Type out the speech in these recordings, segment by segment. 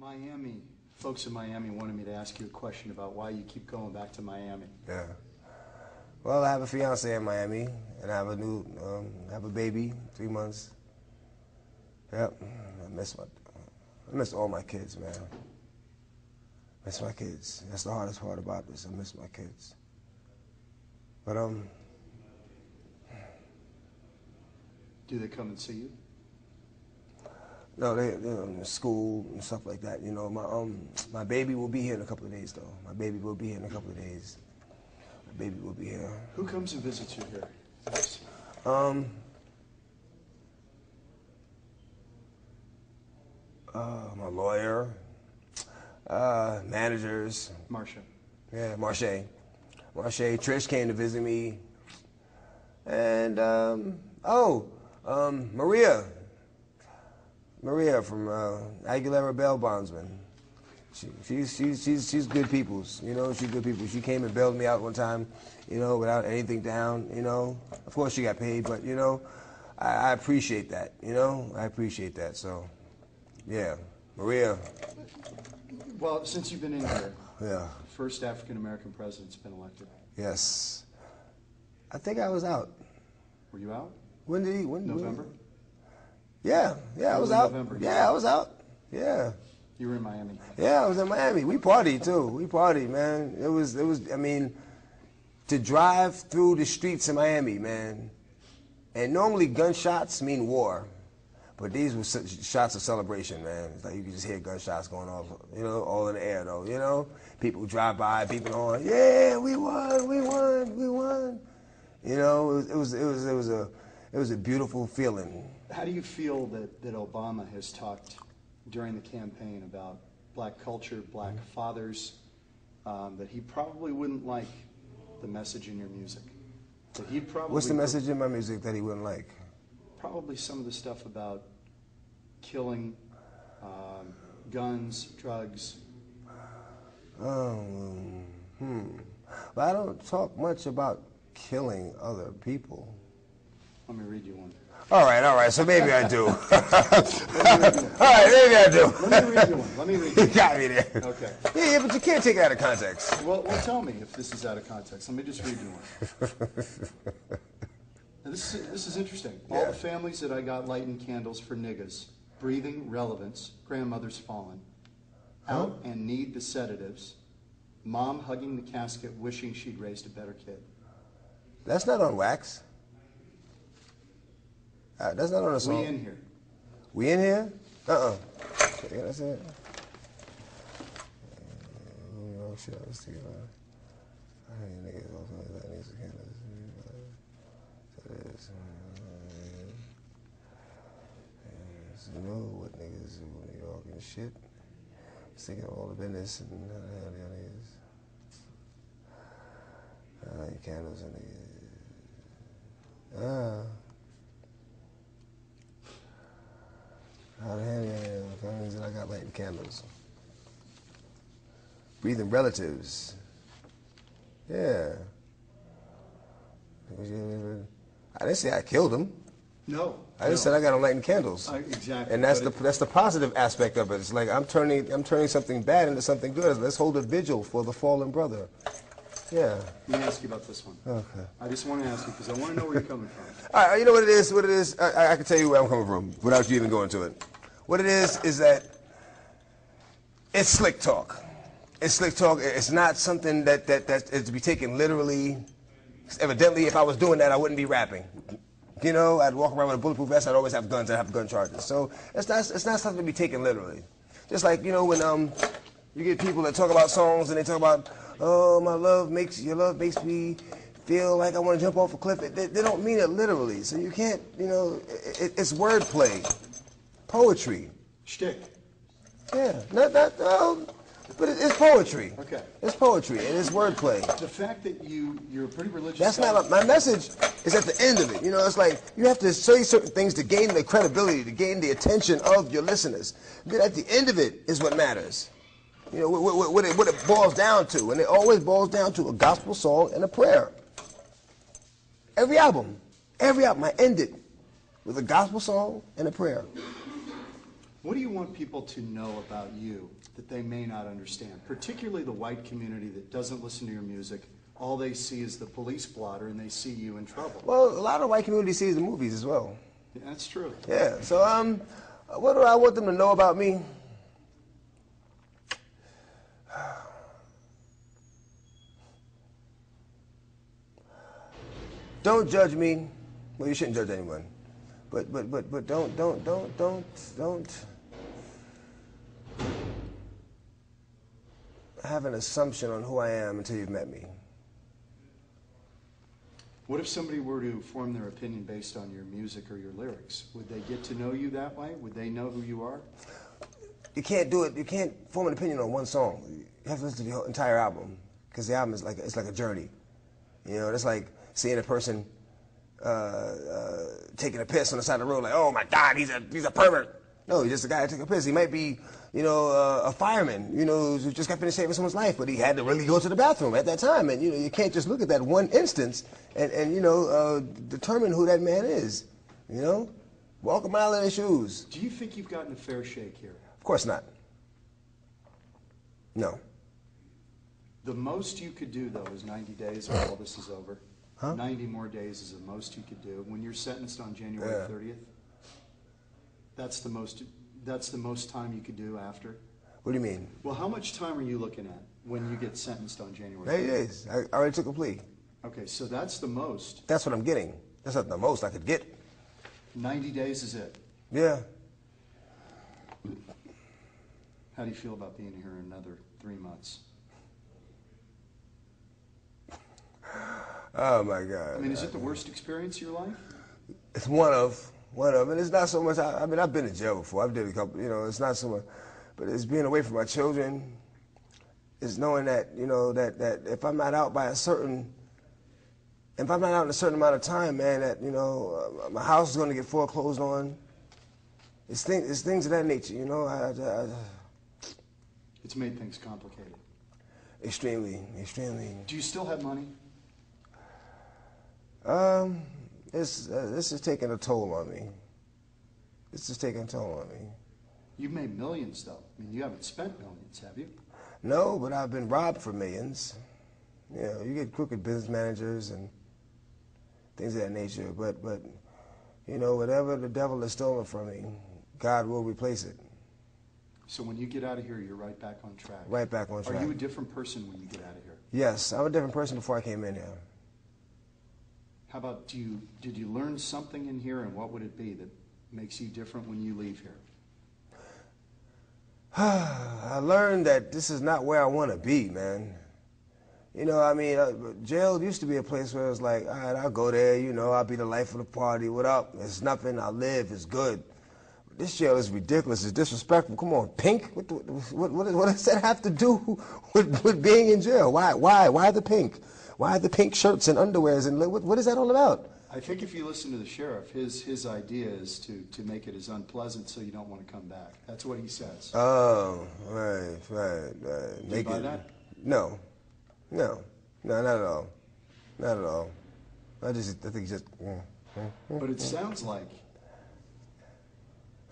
Miami, folks in Miami wanted me to ask you a question about why you keep going back to Miami. Yeah. Well, I have a fiance in Miami, and I have a have a baby, 3 months. Yep. I miss all my kids, man. I miss my kids. That's the hardest part about this. I miss my kids. But do they come and see you? No, they're in school and stuff like that. You know, my baby will be here in a couple of days, though. My baby will be here in a couple of days. My baby will be here. Who comes and visits you here? My lawyer, managers. Marcia. Yeah, Marche. Trish came to visit me. And, Maria from Aguilera Bail Bondsman. She's good peoples, you know, she's good people. She came and bailed me out one time, you know, without anything down, you know. Of course she got paid, but, you know, I appreciate that, you know. I appreciate that, so, yeah. Maria. Well, since you've been in here, yeah, first African-American president's been elected. Yes. I think I was out. Were you out? When? November? Yeah, I was out. November. Yeah, I was out. Yeah. You were in Miami. Yeah, I was in Miami. We partied too. We partied, man. It was. I mean, to drive through the streets of Miami, man. And normally gunshots mean war, but these were shots of celebration, man. It's like you could just hear gunshots going off, you know, all in the air, though. You know, people drive by, people on, yeah, we won, we won, we won. You know, it was a beautiful feeling. How do you feel that Obama has talked during the campaign about black culture, black fathers, that he probably wouldn't like the message in your music? That he'd probably What's the message in my music that he wouldn't like? Probably some of the stuff about killing, guns, drugs. Well, I don't talk much about killing other people. Let me read you one. All right, so maybe I do. All right, maybe I do. Let me read you one. You got me there. Okay. Yeah, but you can't take it out of context. Well, tell me if this is out of context. Let me just read you one. Now, this is interesting. Yeah. All the families that I got lighting candles for niggas, breathing relevance, grandmother's fallen, out and need the sedatives, mom hugging the casket, wishing she'd raised a better kid. That's not on wax. That's not on a song. We in here. We in here? Yeah, that's it. Oh shit, I was thinking about I ain't niggas also that needs to kind you know what niggas do in New York and shit. Thinking of all the business and how the hell that is. Candles and how the hell that I got lighting candles. Breathing relatives. Yeah. I didn't say I killed them. No. I just said I got them lighting candles. Exactly. And that's the positive aspect of it. It's like I'm turning something bad into something good. Let's hold a vigil for the fallen brother. Yeah. Let me ask you about this one. Okay. I just want to ask you because I want to know where you're coming from. All right, you know what it is? I can tell you where I'm coming from without you even going to it. What it is that it's slick talk. It's slick talk. It's not something that is to be taken literally. Evidently, if I was doing that, I wouldn't be rapping. You know, I'd walk around with a bulletproof vest. I'd always have guns. I'd have gun charges. So it's not something to be taken literally. Just like, you know, when you get people that talk about songs and they talk about, oh, your love makes me feel like I want to jump off a cliff. They don't mean it literally. So you can't, you know, it's wordplay, poetry. Shtick. Yeah, but it's poetry. Okay. It's poetry and it's wordplay. The fact that you're a pretty religious That's guy. not my message. Is at the end of it. You know, it's like you have to say certain things to gain the credibility, to gain the attention of your listeners. Then at the end of it is what matters. You know, what it boils down to, and it always boils down to a gospel song and a prayer. Every album, I end it with a gospel song and a prayer. What do you want people to know about you that they may not understand, particularly the white community that doesn't listen to your music? All they see is the police blotter, and they see you in trouble. Well, a lot of the white community sees the movies as well. Yeah, that's true. Yeah, so what do I want them to know about me? Don't judge me. Well, you shouldn't judge anyone. But don't have an assumption on who I am until you've met me. What if somebody were to form their opinion based on your music or your lyrics? Would they get to know you that way? Would they know who you are? You can't do it. You can't form an opinion on one song. You have to listen to the whole entire album, because the album is like a journey. You know, it's like seeing a person taking a piss on the side of the road, like, oh my God, he's a pervert. No, he's just a guy that took a piss. He might be, you know, a fireman, you know, who just got finished saving someone's life, but he had to really go to the bathroom at that time. And, you know, you can't just look at that one instance and you know, determine who that man is, you know? Walk a mile in his shoes. Do you think you've gotten a fair shake here? Of course not. No. The most you could do, though, is 90 days when all this is over. Huh? 90 more days is the most you could do. When you're sentenced on January 30th, that's the most time you could do after. What do you mean? Well, how much time are you looking at when you get sentenced on January 90 30th? days. I already took a plea. Okay, so that's the most. That's what I'm getting. That's not the most I could get. 90 days is it. Yeah. How do you feel about being here another 3 months? Oh my God. I mean, is it the worst experience of your life? It's one of, and it's not so much. I mean, I've been in jail before. I've did a couple. You know, it's not so much, but it's being away from my children. It's knowing that, you know, that if I'm not out by a certain, if I'm not out in a certain amount of time, man, that, you know, my house is going to get foreclosed on. It's things of that nature, you know. It's made things complicated. Extremely, extremely. Do you still have money? This is taking a toll on me. This is taking a toll on me. You've made millions, though. I mean, you haven't spent millions, have you? No, but I've been robbed for millions. You know, you get crooked business managers and things of that nature. But you know, whatever the devil has stolen from me, God will replace it. So when you get out of here, you're right back on track. Right back on track. Are you a different person when you get out of here? Yes, I'm a different person before I came in here. How about, did you learn something in here, and what would it be that makes you different when you leave here? I learned that this is not where I want to be, man. You know, I mean, jail used to be a place where it was like, all right, I'll go there, you know, I'll be the life of the party. What up? It's nothing. I'll live. It's good. This jail is ridiculous. It's disrespectful. Come on, Pink. What does that have to do with being in jail? Why the pink? Why the pink shirts and underwears? And what is that all about? I think if you listen to the sheriff, his idea is to make it as unpleasant so you don't want to come back. That's what he says. Oh, right. Do you buy that? No, not at all. Not at all. I think just. But it sounds like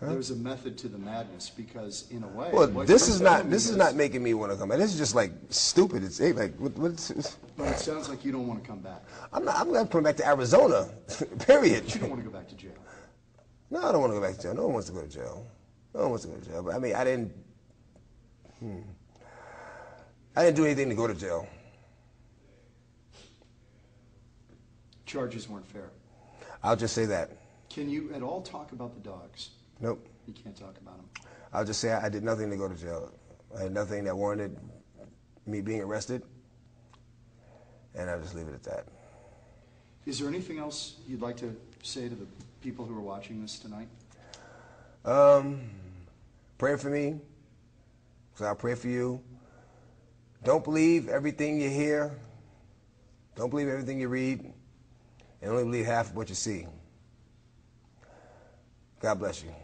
there's a method to the madness, because in a way, well, this is not making me want to come back. This is just like stupid. It's like what's. But it sounds like you don't want to come back. I'm not coming back to Arizona. Period. You don't want to go back to jail. No, I don't want to go back to jail. No one wants to go to jail. No one wants to go to jail. But I mean, I didn't do anything to go to jail. Charges weren't fair. I'll just say that. Can you at all talk about the dogs? Nope. You can't talk about them. I'll just say I did nothing to go to jail. I had nothing that warranted me being arrested, and I'll just leave it at that. Is there anything else you'd like to say to the people who are watching this tonight? Pray for me, because I'll pray for you. Don't believe everything you hear. Don't believe everything you read, and only believe half of what you see. God bless you.